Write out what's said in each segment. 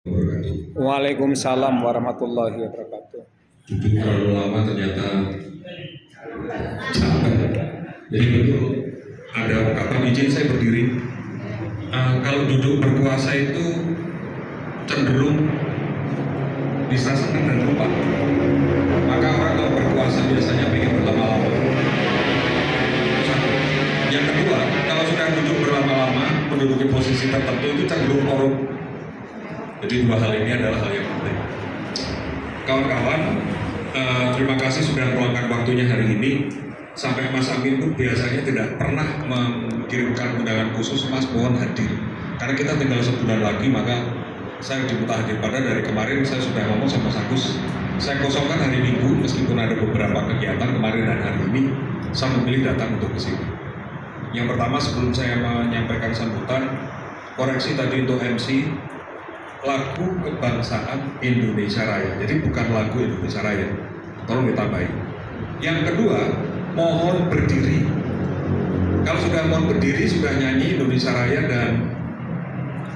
Waalaikumsalam warahmatullahi wabarakatuh. Duduk terlalu lama ternyata capek. Jadi betul ada ungkapan izin saya berdiri. Kalau duduk berkuasa itu cenderung bisa senang dan lupa. Maka orang kalau berkuasa biasanya ingin berlama-lama. Yang kedua, kalau sudah duduk berlama-lama menduduki posisi tertentu itu cenderung korup. Jadi dua hal ini adalah hal yang penting. Kawan-kawan, terima kasih sudah meluangkan waktunya hari ini. Sampai Mas Amin pun biasanya tidak pernah mengirimkan undangan khusus, Mas mohon hadir. Karena kita tinggal sebulan lagi, maka saya diminta hadir. Padahal dari kemarin saya sudah ngomong sama Mas Agus, saya kosongkan hari Minggu meskipun ada beberapa kegiatan kemarin dan hari ini, saya memilih datang untuk ke sini. Yang pertama, sebelum saya menyampaikan sambutan, koreksi tadi untuk MC, lagu kebangsaan Indonesia Raya. Jadi bukan lagu Indonesia Raya. Tolong ditambahin. Yang kedua, mohon berdiri. Kalau sudah mohon berdiri, sudah nyanyi Indonesia Raya dan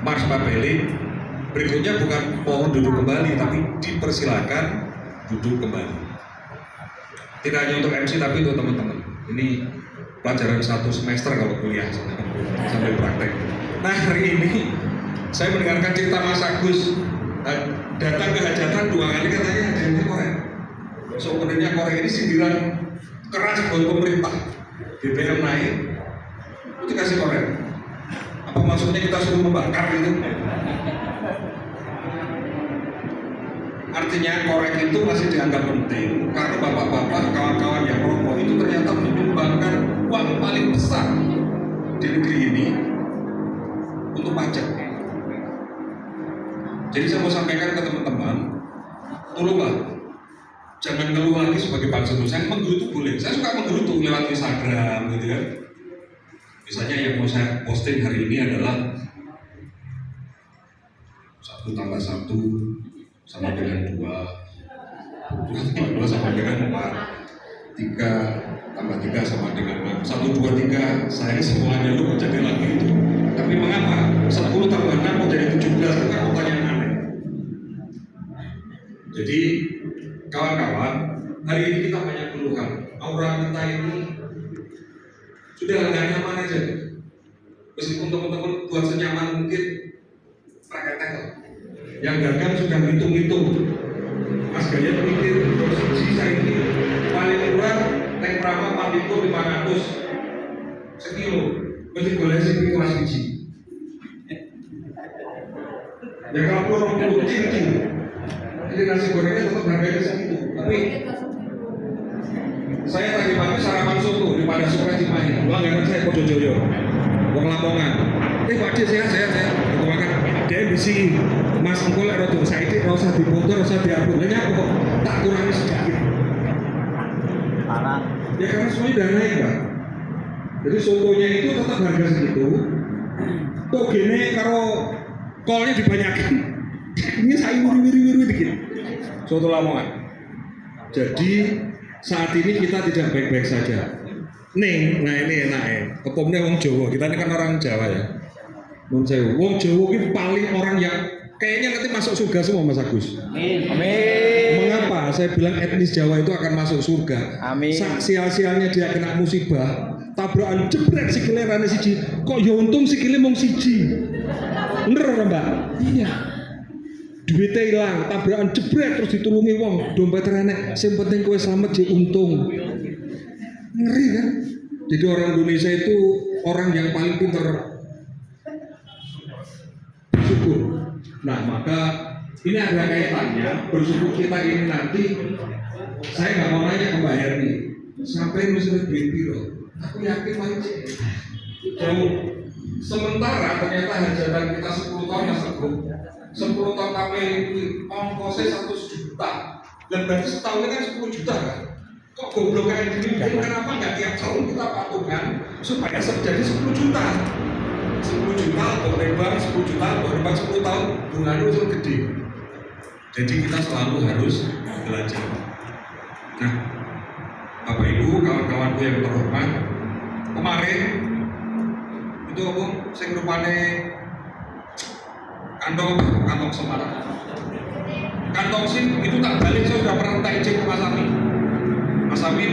Mars Papeli, berikutnya bukan mohon duduk kembali, tapi dipersilakan duduk kembali. Tidak hanya untuk MC, tapi untuk teman-teman. Ini pelajaran 1 semester kalau kuliah sampai praktek. Nah, hari ini saya mendengarkan cerita Mas Agus, datang ke hajatan 2 kali katanya hadiahnya korek. Sebenarnya korek ini sindiran keras buat pemerintah. BBM naik, itu dikasih korek. Apa maksudnya kita suruh membakar gitu? Artinya korek itu masih dianggap penting karena bapak-bapak, kawan-kawan yang merokok itu ternyata menyumbangkan uang paling besar di negeri ini untuk pajak. Jadi saya mau sampaikan ke teman-teman, tolonglah jangan ngeluh lagi sebagai bangsa Indonesia. Menggerutu boleh, saya suka menggerutu lewat Instagram gitu ya. Misalnya yang mau saya posting hari ini adalah 1 tambah 1 sama dengan 2, 2 tambah 2 sama dengan 4, 3 tambah 3 sama dengan 6, 1, 2, 3, saya semuanya lu mau jadi lagi itu. Tapi mengapa 10 tambah 6 mau jadi 17, itu kan pertanyaan aneh. Jadi kawan-kawan, hari ini kita banyak keluhan. Aura kita ini sudah agak nyaman aja. Meskipun teman-teman buat senyaman mungkin pakai tekel. Yang dagang sudah hitung-hitung. Mas Gaya mikir, sisa ini paling murah tank Prama Pandito 500 sekilo. Mesti boleh sih kelas biji. Ya kalau 20 cincin, jadi nasi gorengnya tetap harganya segitu. Tapi saya tadi pagi sarapan soto di Pada Suka Cimahi. Langganan saya Podojoyo, wong Lamongan. Pak Ade sehat. Aku makan. Dia bisi Mas Engkol rodo saiki ora usah dipoto, ora usah diapur. Lah nyapa kok tak kurangi sedikit. Parah. Ya karena semuanya udah naik, Pak. Jadi sotonya itu tetap harga segitu. Kok gini karo kolnya dibanyakin. Ini saya wiri-wiri dikit. Soto Lamongan. Jadi saat ini kita tidak baik-baik saja. Nih, nah ini enak ya. Kepomnya wong Jawa. Kita ini kan orang Jawa ya. Wong Jawa ini paling orang yang kayaknya nanti masuk surga semua, Mas Agus. Amin. Mengapa saya bilang etnis Jawa itu akan masuk surga? Amin. Sial-sialnya dia kena musibah, tabrakan jebret sikile rane siji. Kok ya untung sikile mung siji. Bener ora, Mbak? Iya. Duitnya hilang, tabrakan jebret terus ditulungi wong, dompet rene. Sing penting kowe selamat je untung. Ngeri kan? Jadi orang Indonesia itu orang yang paling pintar bersyukur. Nah, maka ini ada kaitannya bersyukur kita ini nanti. Saya nggak mau nanya ke Mbak Herni sampai mesti duit piro. Aku yakin masih jauh. Sementara ternyata hajatan kita 10 tahun yang segup, 10 tahun kami ongkosnya 100 juta. Dan berarti setahun kan 10 juta kan? Kok goblok kayak gini? Kenapa nggak tiap tahun kita patungan supaya terjadi 10 juta? 10 juta untuk lebar, 10 juta untuk lebar 10 tahun, bunganya itu gede. Jadi kita selalu harus belajar. Nah, Bapak Ibu, kawan-kawanku yang terhormat, kemarin itu apa? Saya rupanya kantong Semarang. kantong SIM itu tak balik, saya sudah pernah tak cek ke Mas Amin. Mas Amin,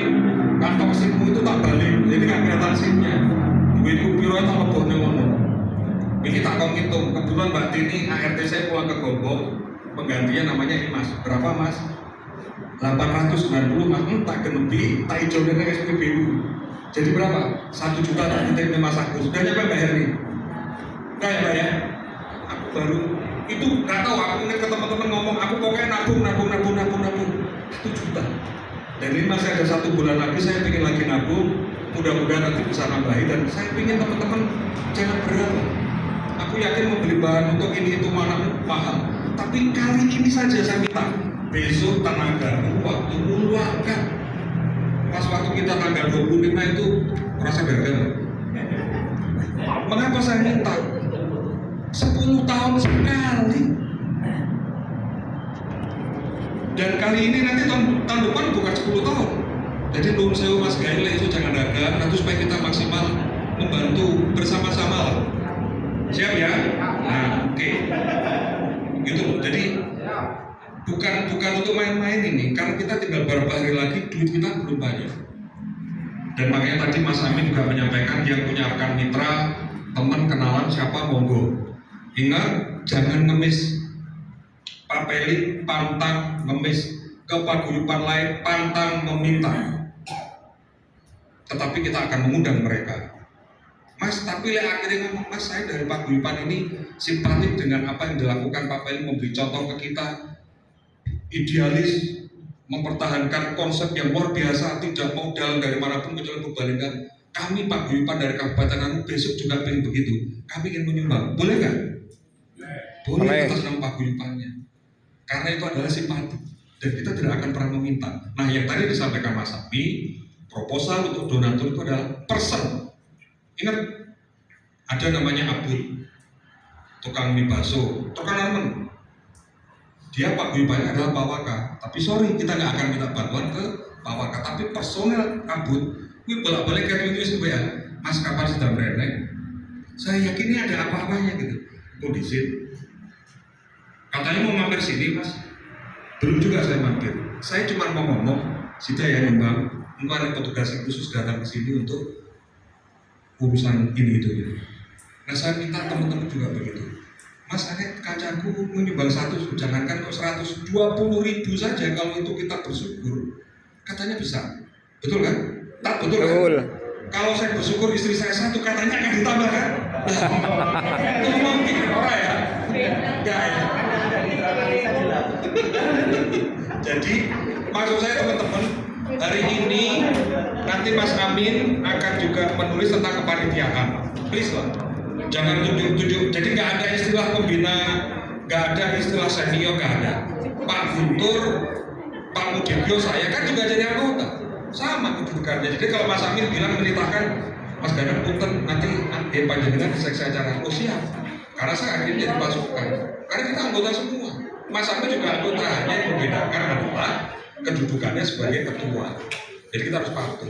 kantong SIMmu itu tak balik, jadi nggak kelihatan SIM-nya. Duitku piro tak lebok ngono. Ini tak kau ngitung, kebetulan Mbak Tini ART saya pulang ke Gombong, penggantinya namanya Imas. Berapa Mas? 890 Mas, tak genepi, tak hijau dengan SPBU. Jadi berapa? 1 juta tak nitip Mas Agus. Sudah nyampe bayar nih? Enggak ya Mbak ya? Aku baru, itu nggak tahu, aku ingat ke teman-teman ngomong, aku pokoknya nabung 1 juta. Dan ini masih ada 1 bulan lagi, saya ingin lagi nabung, mudah-mudahan nanti bisa nambahin. Dan saya ingin teman-teman jangan berapa. Aku yakin membeli bahan untuk ini itu mana mahal. Tapi kali ini saja saya minta, besok tenagamu, waktu luangkan. Pas waktu kita tanggal 25 itu merasa gagal. Mengapa saya minta? 10 tahun sekali. Dan kali ini nanti tahun depan bukan 10 tahun. Jadi belum sewa Mas Gaile itu jangan dagang, nanti supaya kita maksimal membantu bersama-sama lah. Siap ya? Nah, oke. Gitu. Jadi bukan untuk main-main ini, karena kita tinggal beberapa hari lagi, duit kita belum banyak. Dan makanya tadi Mas Amin juga menyampaikan yang punya rekan mitra, teman kenalan siapa monggo. Ingat, jangan ngemis. Papeli pantang ngemis, ke paguyuban lain pantang meminta. Tetapi kita akan mengundang mereka. Mas, tapi akhirnya ngomong, Mas saya dari paguyuban ini simpatik dengan apa yang dilakukan Pak Peli, memberi contoh ke kita, idealis, mempertahankan konsep yang luar biasa, tidak mau dalam dari manapun kecuali Purbalingga. Kami paguyuban dari Kabupaten Anu besok juga ingin begitu. Kami ingin menyumbang, boleh nggak? Boleh atas nama paguyubannya. Karena itu adalah simpati dan kita tidak akan pernah meminta. Nah, yang tadi disampaikan Mas Abi, proposal untuk donatur itu adalah person. Ingat, ada namanya Abdul, tukang mie bakso, tukang ramen. Dia paguyubannya adalah Pak Waka. Tapi sorry, kita nggak akan minta bantuan ke Pak Waka. Tapi personel Abdul, gue bolak-balik ke itu ya, Mas kapan sudah berenek? Saya yakin ini ada apa-apanya gitu. Kondisi. Katanya mau mampir sini Mas, belum juga saya mampir. Saya cuma mau ngomong, sudah ya Bang, mungkin ada petugas yang khusus datang ke sini untuk urusan ini itu gitu. Nah saya minta teman-teman juga begitu. Mas Anet kacaku menyumbang 100, jangankan kok 120.000 saja kalau itu kita bersyukur, katanya bisa, betul kan? Tak betul kan? Betul. Kalau saya bersyukur istri saya 1, katanya akan ditambah kan? Itu mungkin orang ya? Enggak ya? Jadi maksud saya teman-teman, hari ini nanti Mas Amin akan juga menulis tentang kepanitiaan. Please lah, jangan tunjuk-tunjuk. Jadi nggak ada istilah pembina, nggak ada istilah senior, nggak ada. Pak Guntur, Pak Mudibyo, saya kan juga jadi anggota, sama kedudukannya. Jadi kalau Mas Amin bilang menitahkan Mas Ganang Punten nanti panjenengan di seksi acara, oh siap. Karena saya akhirnya jadi pasukan. Karena kita anggota semua. Mas Amin juga anggota, hanya yang membedakan adalah kedudukannya sebagai ketua. Jadi kita harus patuh.